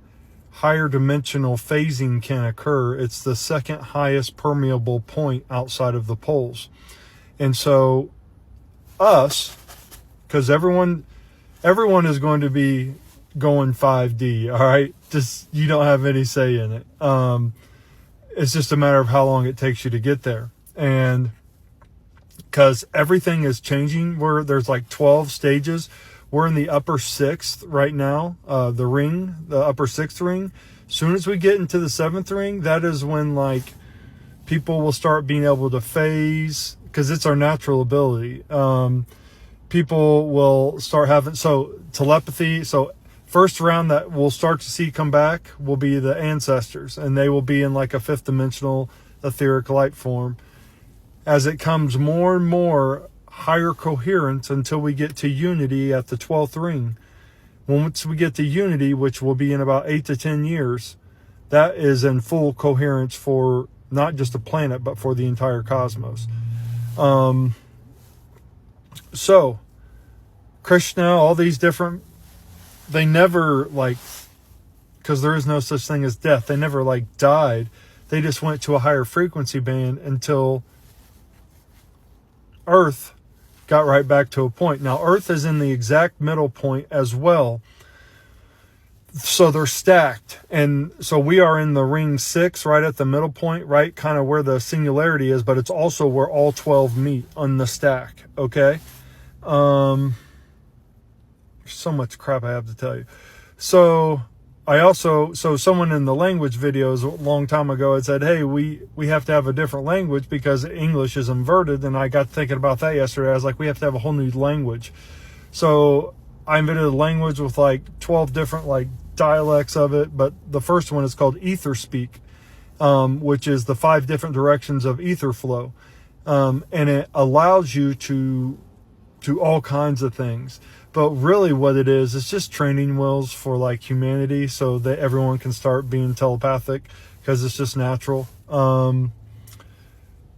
higher dimensional phasing can occur. It's the second highest permeable point outside of the poles. And so us, because everyone is going to be going 5D, all right? Just, you don't have any say in it. It's just a matter of how long it takes you to get there. And because everything is changing, there's like 12 stages. We're in the upper 6th right now, the upper 6th ring. As soon as we get into the 7th ring, that is when like people will start being able to phase, because it's our natural ability. People will start having, telepathy. So first round that we'll start to see come back will be the ancestors, and they will be in like a 5th dimensional etheric light form. As it comes more and more higher coherence until we get to unity at the 12th ring. Once we get to unity, which will be in about 8 to 10 years, that is in full coherence for not just a planet, but for the entire cosmos. So Krishna, all these different, they never like, because there is no such thing as death, they never like died. They just went to a higher frequency band until Earth got right back to a point. Now, Earth is in the exact middle point as well. So they're stacked. And so we are in the ring 6, right at the middle point, right kind of where the singularity is, but it's also where all 12 meet on the stack. Okay. There's so much crap I have to tell you. So someone in the language videos a long time ago had said, hey, we have to have a different language because English is inverted. And I got thinking about that yesterday. I was like, we have to have a whole new language. So I invented a language with like 12 different like dialects of it. But the first one is called Ether Speak, which is the 5 different directions of ether flow. And it allows you to all kinds of things. But really what it is, it's just training wheels for like humanity so that everyone can start being telepathic, because it's just natural. I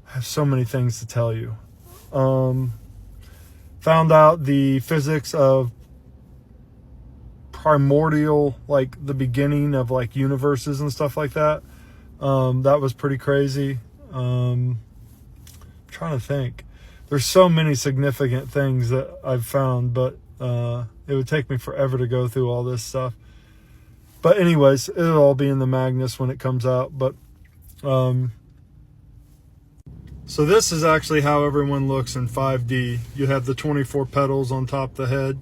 have so many things to tell you. Found out the physics of primordial, like the beginning of like universes and stuff like that. That was pretty crazy. I'm trying to think. There's so many significant things that I've found, but it would take me forever to go through all this stuff. But anyways, it'll all be in the Magnus when it comes out. But so this is actually how everyone looks in 5D. You have the 24 petals on top of the head.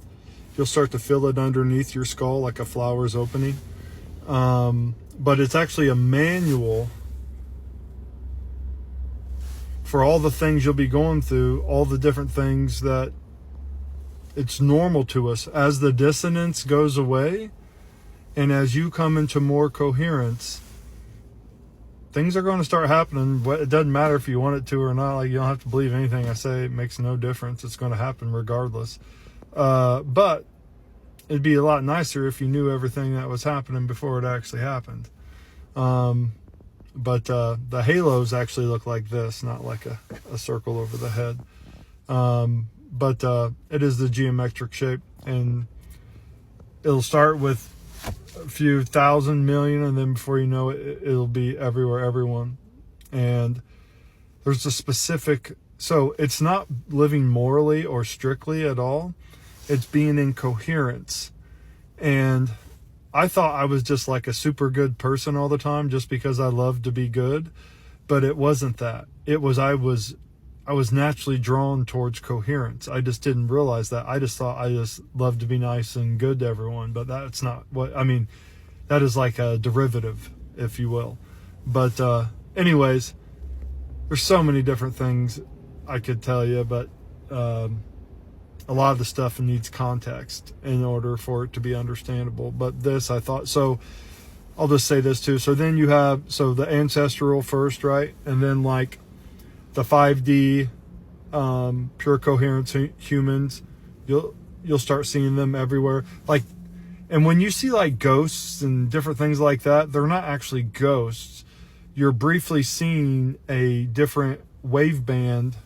You'll start to feel it underneath your skull like a flower's opening. But it's actually a manual for all the things you'll be going through, all the different things that it's normal to us. As the dissonance goes away and as you come into more coherence, things are going to start happening. It doesn't matter if you want it to or not. Like, you don't have to believe anything I say. It makes no difference. It's going to happen regardless. But it'd be a lot nicer if you knew everything that was happening before it actually happened. But the halos actually look like this, not like a circle over the head. But it is the geometric shape, and it'll start with a few thousand million, and then before you know it, it'll be everywhere, everyone. And there's a specific So it's not living morally or strictly at all. It's being in coherence. And I thought I was just like a super good person all the time just because I loved to be good. But it wasn't that. It was I was naturally drawn towards coherence. I just didn't realize that. I just thought I just loved to be nice and good to everyone. But that's not what, I mean, that is like a derivative, if you will. But anyways, there's so many different things I could tell you, but a lot of the stuff needs context in order for it to be understandable. But this, I thought, so I'll just say this too. So then you have, so the ancestral first, right? And then like the 5D pure coherence humans, you'll start seeing them everywhere. Like, and when you see like ghosts and different things like that, they're not actually ghosts. You're briefly seeing a different wave band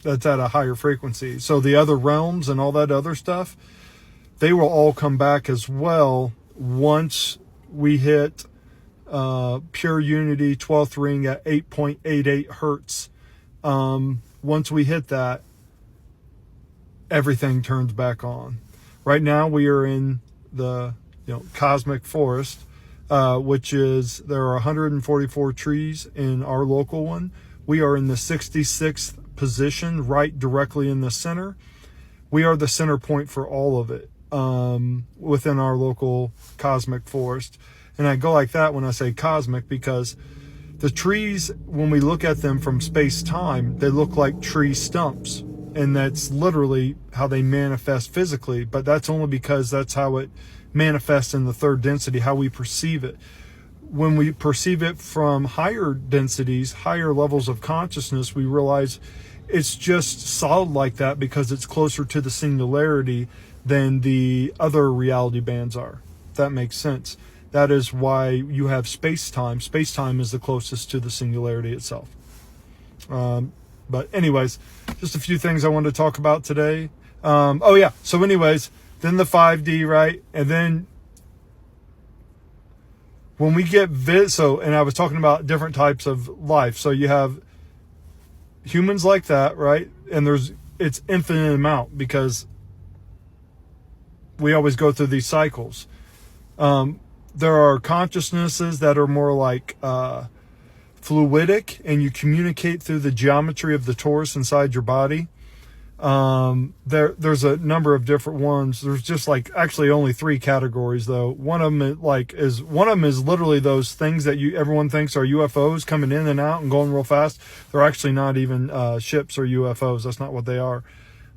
that's at a higher frequency. So the other realms and all that other stuff, they will all come back as well once we hit pure unity 12th ring at 8.88 hertz. Once we hit that, everything turns back on. Right now we are in the cosmic forest, which is, there are 144 trees in our local one. We are in the 66th position, right directly in the center. We are the center point for all of it within our local cosmic forest. And I go like that when I say cosmic, because the trees, when we look at them from space-time, they look like tree stumps. And that's literally how they manifest physically, but that's only because that's how it manifests in the third density, how we perceive it. When we perceive it from higher densities, higher levels of consciousness, we realize it's just solid like that because it's closer to the singularity than the other reality bands are. If that makes sense. That is why you have space-time. Space-time is the closest to the singularity itself. But anyways, just a few things I wanted to talk about today. Oh yeah, so anyways, then the 5D, right? And then when we get and I was talking about different types of life. So you have humans like that, right? And it's infinite amount because we always go through these cycles. There are consciousnesses that are more like fluidic, and you communicate through the geometry of the torus inside your body. There's a number of different ones. There's just like actually only 3 categories though. One of them is literally those things that everyone thinks are UFOs coming in and out and going real fast. They're actually not even ships or UFOs. That's not what they are.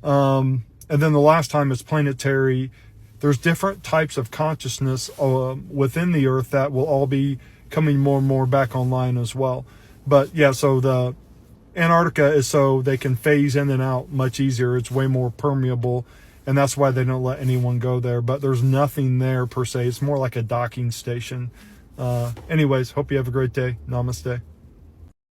And then the last time is planetary. There's different types of consciousness within the Earth that will all be coming more and more back online as well. But yeah, so the Antarctica is so they can phase in and out much easier. It's way more permeable, and that's why they don't let anyone go there. But there's nothing there per se. It's more like a docking station. Anyways, hope you have a great day. Namaste.